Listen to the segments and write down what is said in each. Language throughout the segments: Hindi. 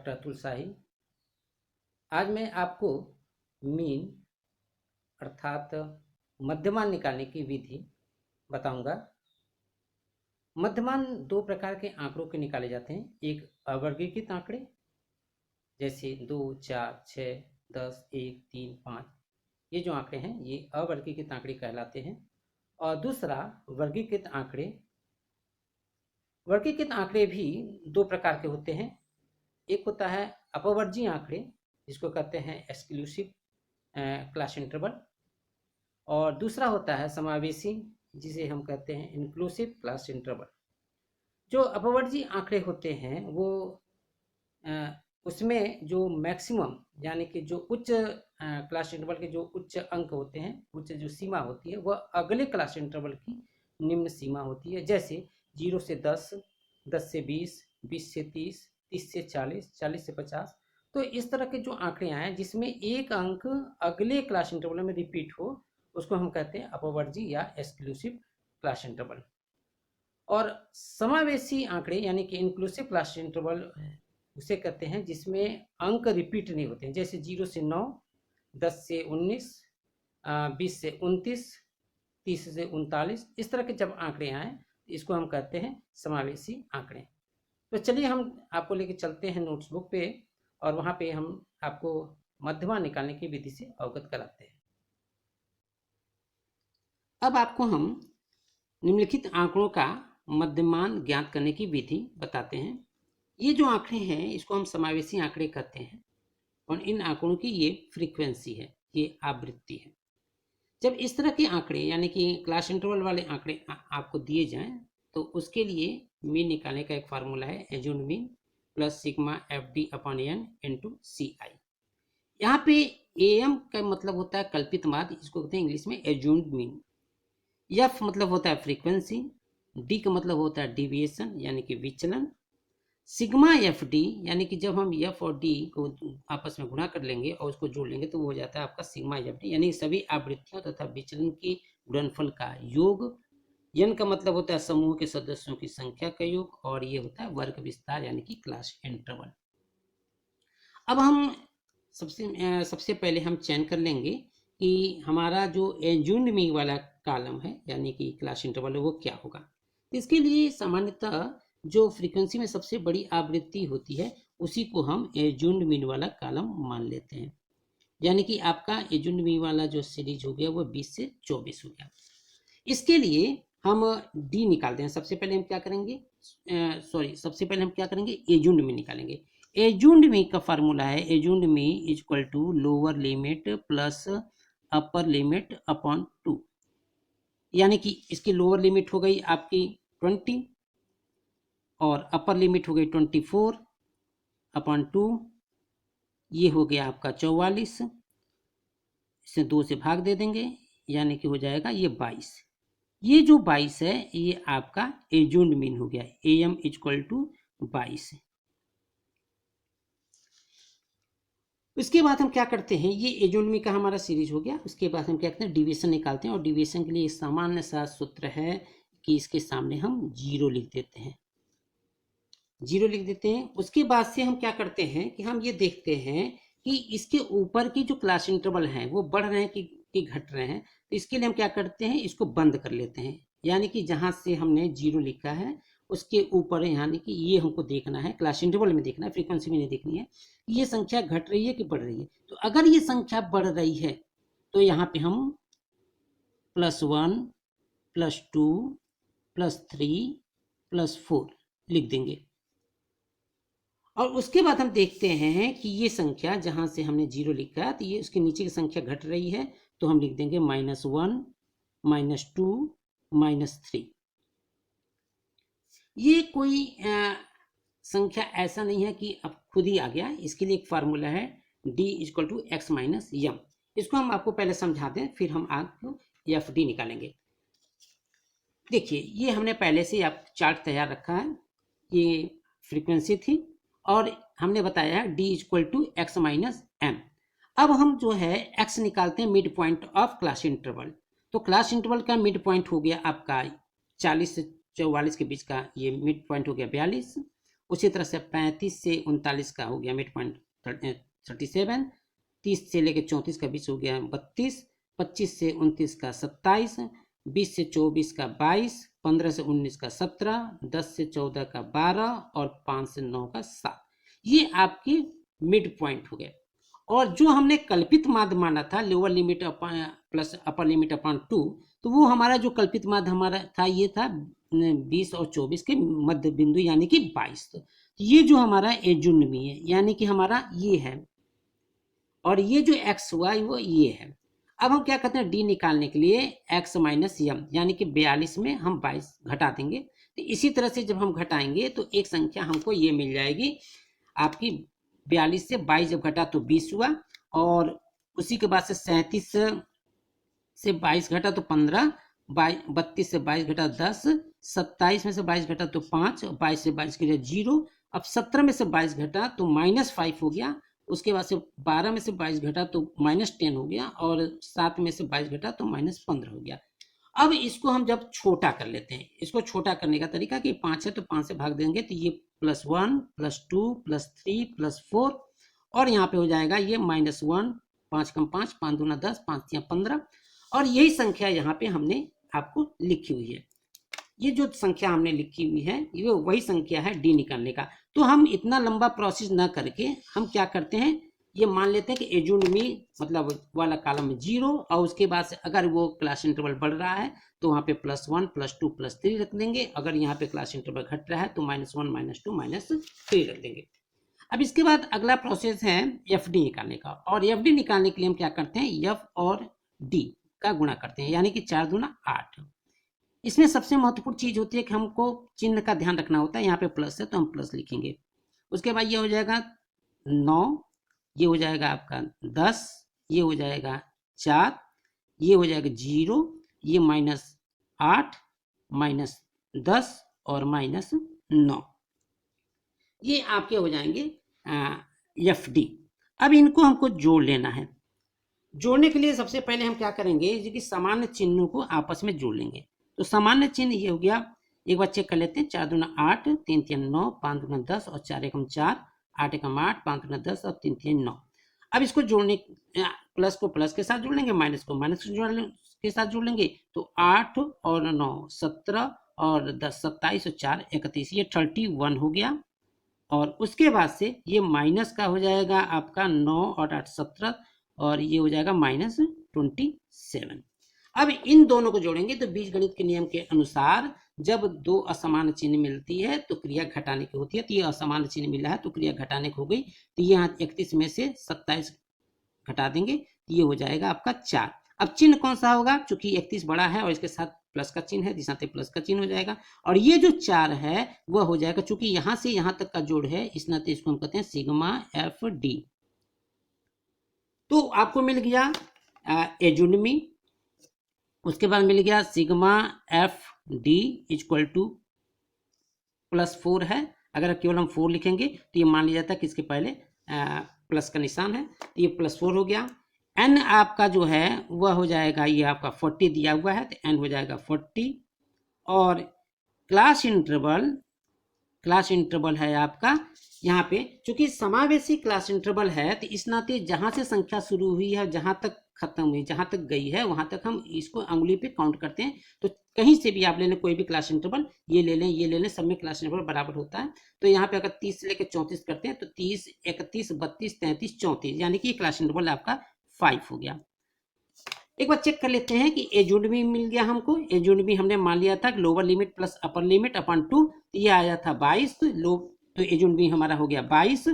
डॉक्टर अतुल शाही। आज मैं आपको मीन अर्थात मध्यमान निकालने की विधि बताऊंगा। मध्यमान दो प्रकार के आंकड़ों के निकाले जाते हैं। एक अवर्गीकृत आंकड़े जैसे 2, 4, 6, 10, 1, 3, 5, ये जो आंकड़े हैं ये अवर्गीकृत आंकड़े कहलाते हैं। और दूसरा वर्गीकृत आंकड़े। वर्गीकृत आंकड़े भी दो प्रकार के होते हैं। एक होता है अपवर्जीय आंकड़े जिसको कहते हैं एक्सक्लूसिव क्लास इंटरवल, और दूसरा होता है समावेशी जिसे हम कहते हैं इंक्लूसिव क्लास इंटरवल। जो अपवर्जीय आंकड़े होते हैं वो उसमें जो मैक्सिमम यानी कि जो उच्च क्लास इंटरवल के जो उच्च अंक होते हैं, उच्च जो सीमा होती है वह अगले क्लास इंटरवल की निम्न सीमा होती है। जैसे 0 से 10, 10 से 20, 20 से 30, 30 से 40, 40 से 50। तो इस तरह के जो आंकड़े आए जिसमें एक अंक अगले क्लास इंटरवल में रिपीट हो उसको हम कहते हैं अपवर्जी या एक्सक्लूसिव क्लास इंटरवल। और समावेशी आंकड़े यानी कि इंक्लूसिव क्लास इंटरवल उसे कहते हैं जिसमें अंक रिपीट नहीं होते हैं। जैसे 0 से 9, 10 से 19, 20 से 29, 30 से 39, इस तरह के जब आंकड़े आए इसको हम कहते हैं समावेशी आंकड़े। तो चलिए हम आपको लेके चलते हैं नोट्सबुक पे और वहाँ पे हम आपको मध्यमान निकालने की विधि से अवगत कराते हैं। अब आपको हम निम्नलिखित आंकड़ों का मध्यमान ज्ञात करने की विधि बताते हैं। ये जो आंकड़े हैं इसको हम समावेशी आंकड़े कहते हैं और इन आंकड़ों की ये फ्रीक्वेंसी है, ये आवृत्ति है। जब इस तरह के आंकड़े यानी कि क्लास इंटरवल वाले आंकड़े आपको दिए जाएं तो उसके लिए मीन निकालने का एक फार्मूला है assumed mean plus sigma FD upon n into CI। यहाँ पे AM का मतलब होता है कल्पित माध्य, इसको कहते हैं इंग्लिश में एज्यूम्ड मीन। F मतलब होता है फ्रीक्वेंसी, D का मतलब होता है डिविएशन यानी कि विचलन, सिग्मा FD यानी कि जब हम F और D को आपस में गुणा कर लेंगे और उसको जोड़ लेंगे तो वो हो जाता है आपका सिग्मा FD यानी सभी आवृत्तियों तथा विचलन के गुणनफल का योग। n का मतलब होता है समूह के सदस्यों की संख्या का योग और ये होता है वर्ग विस्तार यानी कि क्लास इंटरवल। अब हम सबसे पहले हम चयन कर लेंगे कि हमारा जो एज्यूम्ड मीन वाला कॉलम है यानी कि क्लास इंटरवल है वो क्या होगा। इसके लिए सामान्यतः जो फ्रीक्वेंसी में सबसे बड़ी आवृत्ति होती है उसी को हम एज्यूम्ड मीन वाला कॉलम मान लेते हैं। यानी कि आपका एज्यूम्ड मीन वाला जो सीरीज हो गया वो 20 से 24 हो गया। इसके लिए हम डी निकालते हैं। सबसे पहले हम क्या करेंगे, एज्यूम्ड मीन निकालेंगे। एज्यूम्ड मीन का फार्मूला है assumed mean equal to lower limit plus upper limit upon 2। यानी कि इसकी लोअर लिमिट हो गई आपकी 20 और अपर लिमिट हो गई 24 अपॉन 2, ये हो गया आपका 44। इसे 2 से भाग दे देंगे यानी कि हो जाएगा ये 22। ये जो 22 है ये आपका एज्यूम्ड मीन हो गया, AM इक्वल टू 22। उसके बाद हम क्या करते हैं, ये एज्यूम्ड मीन का हमारा सीरीज हो गया। उसके बाद हम क्या करते हैं, डिवीजन निकालते हैं और डिवीजन के लिए सामान्य सा सूत्र है कि इसके सामने हम 0 लिख देते हैं, 0 लिख देते हैं। उसके बाद से हम क्या करते हैं कि हम ये देखते हैं कि इसके ऊपर की जो क्लास इंटरवल हैं वो बढ़ रहे हैं कि घट रहे हैं। तो इसके लिए हम क्या करते हैं, इसको बंद कर लेते हैं। यानी कि जहां से हमने 0 लिखा है उसके ऊपर यानी कि ये हमको देखना है, क्लास इंटरवल में देखना है, फ्रीक्वेंसी में नहीं देखनी है कि ये संख्या घट रही है कि बढ़ रही है। तो अगर ये संख्या बढ़ रही है तो यहाँ पे हम +1 +2 +3 +4 लिख देंगे। और उसके बाद हम देखते हैं कि ये संख्या जहां से हमने 0 लिखा है तो ये उसके नीचे की संख्या घट रही है तो हम लिख देंगे -1 -2 -3। ये कोई संख्या ऐसा नहीं है कि अब खुद ही आ गया, इसके लिए एक फार्मूला है D = x - m। इसको हम आपको पहले समझा दें फिर हम आपको FD निकालेंगे। देखिए ये हमने पहले से आप चार्ट तैयार रखा है, ये फ्रीक्वेंसी थी और हमने बताया है D = x - m। अब हम जो है x निकालते हैं mid point of class interval. तो क्लास इंटरवल का मिड पॉइंट हो गया आपका 40 से 44 के बीच का, ये मिड पॉइंट हो गया 42। उसी तरह से 35 से 39 का हो गया मिड पॉइंट 37, 30 से लेकर 34 का 20 हो गया 32, 25 से 29 का 27, 20 से 24 का 22, 15 से 19 का 17, 10 से 14 का 12 और 5 से 9 का 7। ये आपके मिड पॉइंट हो गए। और जो हमने कल्पित माध्य माना था lower limit plus upper limit upon 2, तो वो हमारा जो कल्पित माध्य हमारा था ये था 20 और 24 के मध्य बिंदु यानी कि 22। तो ये जो हमारा एजुनमी है यानी कि हमारा ये है, और ये जो एक्स हुआ वो ये है। अब हम क्या करते हैं, डी निकालने के लिए एक्स माइनस यम यानी कि 42 में हम 22 घटा देंगे। तो इसी तरह से जब हम घटाएंगे तो एक संख्या हमको ये मिल जाएगी आपकी 42 से 22 जब घटा तो 20 हुआ, और उसी के बाद से 37 से 22 घटा तो 15, 32 से 22 घटा 10, 27 में से 22 घटा तो 5, 22 से 22 घटा 0। अब 17 में से 22 घटा तो -5 हो गया। उसके बाद से 12 में से 22 घटा तो -10 हो गया, और 7 में से 22 घटा तो -15 हो गया। अब इसको हम जब छोटा कर लेते हैं, इसको छोटा करने का तरीका कि 5 है तो 5 से भाग देंगे तो ये +1 +2 +3 +4, और यहाँ पे हो जाएगा ये -1, 5 कम 5, 5 दूना 10, 5 तिया 15, और यही संख्या यहाँ पे हमने आपको लिखी हुई है। ये जो संख्या हमने लिखी हुई है ये वही संख्या है डी निकालने का। तो हम इतना लंबा प्रोसेस ना करके हम क्या करते हैं, ये मान लेते हैं कि एजुनमी मतलब वाला कॉलम में 0, और उसके बाद से अगर वो क्लास इंटरवल बढ़ रहा है तो वहाँ पे +1 +2 +3 रख देंगे। अगर यहाँ पे क्लास इंटरवल घट रहा है तो -1 -2 -3 रख देंगे। अब इसके बाद अगला प्रोसेस है एफ डी निकालने का, और एफ डी निकालने के लिए हम क्या करते हैं, एफ और डी का गुणा करते हैं यानी कि 4 दूना 8। इसमें सबसे महत्वपूर्ण चीज होती है कि हमको चिन्ह का ध्यान रखना होता है। यहाँ पे प्लस है तो हम प्लस लिखेंगे। उसके बाद ये हो जाएगा 9, ये हो जाएगा आपका 10, ये हो जाएगा 4, ये हो जाएगा 0, ये -8 -10 और -9, ये आपके हो जाएंगे एफ डी। अब इनको हमको जोड़ लेना है। जोड़ने के लिए सबसे पहले हम क्या करेंगे कि सामान्य चिन्हों को आपस में जोड़ लेंगे। तो सामान्य चिन्ह ये हो गया, एक बार चेक कर लेते हैं, 4 दूना 8, 3 3 9, 5 दूना 10 और 4 एकम 4, 8 एकम 8, 5 दूना 10 और 3 3 9। अब इसको जोड़ने, प्लस को प्लस के साथ जोड़ लेंगे, माइनस को माइनस के साथ जोड़ लेंगे, तो 8 और 9 17 और 10 27 और 4 31, ये 31 हो गया। और उसके बाद से ये माइनस का हो जाएगा आपका 9 और 8 17, और ये हो जाएगा -27। अब इन दोनों को जोड़ेंगे तो बीजगणित के नियम के अनुसार जब दो असमान चिन्ह मिलती है तो क्रिया घटाने की होती है। तो ये असमान चिन्ह मिला है तो क्रिया घटाने की हो गई, तो यहाँ 31 में से 27 घटा देंगे तो ये हो जाएगा आपका 4। अब चिन्ह कौन सा होगा, चूंकि 31 बड़ा है और इसके साथ प्लस का चिन्ह है, इस नाते प्लस का चिन्ह हो जाएगा। और ये जो 4 है वह हो जाएगा, चूंकि यहाँ से यहाँ तक का जोड़ है इस नाते इसको हम कहते हैं सिग्मा एफ डी। तो आपको मिल गया एजुनमी, उसके बाद मिल गया sigma F D equal to +4 है। अगर केवल हम 4 लिखेंगे तो ये मान लिया जाता है कि इसके पहले प्लस का निशान है, तो ये +4 हो गया। एन आपका जो है वह हो जाएगा, ये आपका 40 दिया हुआ है तो एन हो जाएगा 40। और क्लास इंटरवल है आपका, यहाँ पे चूंकि समावेशी क्लास इंटरवल है तो इस नाते जहां से संख्या शुरू हुई है जहां तक खत्म हुई, जहां तक गई है वहां तक हम इसको अंगुली पे काउंट करते हैं। तो कहीं से भी आप ले लें कोई भी क्लास इंटरवल, ये ले लें ये ले लें, सब में क्लास इंटरवल बराबर होता है। तो यहाँ पे अगर 30 से लेकर 34 करते हैं तो 30 31 32 33 34 यानी कि क्लास इंटरवल आपका 5 हो गया। एक बार चेक कर लेते हैं कि एजुनमी मिल गया हमको। एजुनमी हमने मान लिया था कि lower limit plus upper limit upon 2, ये आया था 22, तो एजुनमी हमारा हो गया 22।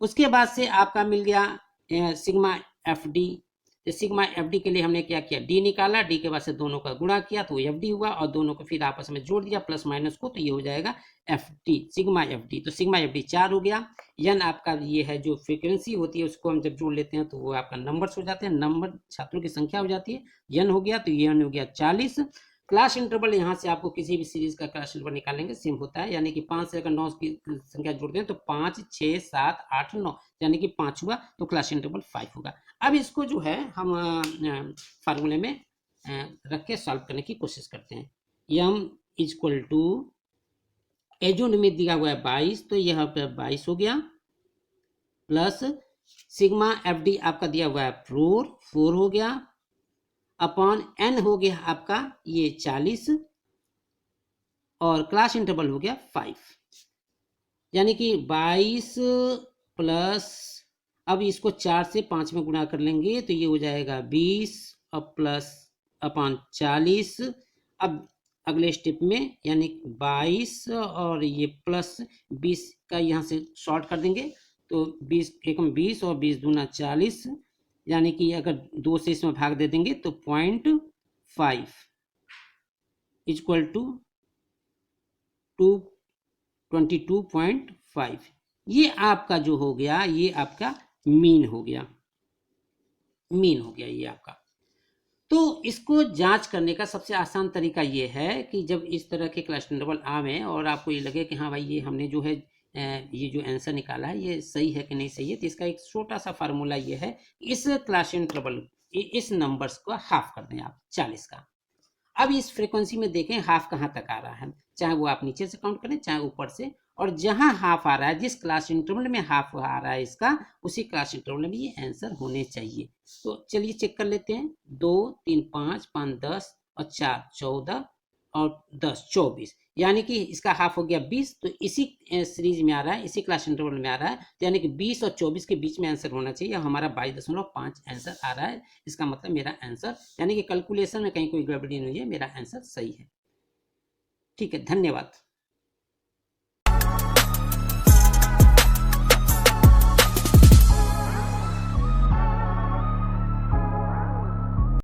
उसके बाद से आपका मिल गया सिग्मा एफ डी। तो सिग्मा एफ डी के लिए हमने क्या किया, डी निकाला, डी के बाद से दोनों का गुणा किया तो एफ डी हुआ, और दोनों को फिर आपस में जोड़ दिया प्लस माइनस को, तो ये हो जाएगा F D sigma F D. तो सिग्मा एफ डी 4 हो गया। यन आपका ये है जो फ्रीक्वेंसी होती है उसको हम जब जोड़ लेते हैं तो वो आपका नंबर्स हो जाते हैं, नंबर छात्रों की संख्या हो जाती है। यन हो गया तो यन हो गया 40। क्लास इंटरवल यहाँ से आपको किसी भी सीरीज का क्लास इंटरवल निकालेंगे सेम होता है, यानी कि 5 से अगर 9 की संख्या जोड़ते हैं तो 5 6 7 8 9 यानी कि 5 हुआ तो क्लास इंटरवल 5 होगा। अब इसको जो है हम फार्मूले में रख के सॉल्व करने की कोशिश करते हैं। यम इक्वल टू एजुंड में दिया हुआ है 22, तो यहाँ पे 22 हो गया, प्लस सिग्मा एफ डी आपका दिया हुआ है 4 हो गया, अपॉन एन हो गया आपका ये 40, और क्लास इंटरवल हो गया 5, यानी कि 22 प्लस, अब इसको 4 से 5 में गुणा कर लेंगे तो ये हो जाएगा 20 और प्लस अपॉन 40। अब अगले स्टेप में यानी 22 और ये प्लस 20 का यहाँ से शॉर्ट कर देंगे, तो 20 एकम 20 और 20 दूना 40, यानी कि अगर 2 से इसमें भाग दे देंगे तो 0.5 इक्वल टू 22.5। ये आपका जो हो गया, ये आपका मीन हो गया, मीन हो गया ये आपका। तो इसको जांच करने का सबसे आसान तरीका ये है कि जब इस तरह के क्लास इंटरवल आवे और आपको ये लगे कि हाँ भाई ये हमने जो है ये जो आंसर निकाला है ये सही है कि नहीं सही है, तो इसका एक छोटा सा फार्मूला ये है, इस क्लास इंटरवल इस नंबर्स को हाफ कर दें आप 40 का। अब इस फ्रीक्वेंसी में देखें हाफ कहाँ तक आ रहा है, चाहे वो आप नीचे से काउंट करें चाहे ऊपर से, और जहां हाफ आ रहा है, जिस क्लास इंटरवल में हाफ आ रहा है इसका, उसी क्लास इंटरवल में ये आंसर होने चाहिए। तो चलिए चेक कर लेते हैं। 2 3 5 5 10 और 4 14 और 10 24, यानी कि इसका हाफ हो गया 20, तो इसी सीरीज में आ रहा है, इसी क्लास इंटरवल में आ रहा है, तो यानी कि 20 और 24 के बीच में आंसर होना चाहिए। हमारा 22.5 आंसर आ रहा है, इसका मतलब मेरा आंसर, यानी कि कैलकुलेशन में कहीं कोई गड़बड़ी नहीं है, मेरा आंसर सही है। ठीक है, धन्यवाद।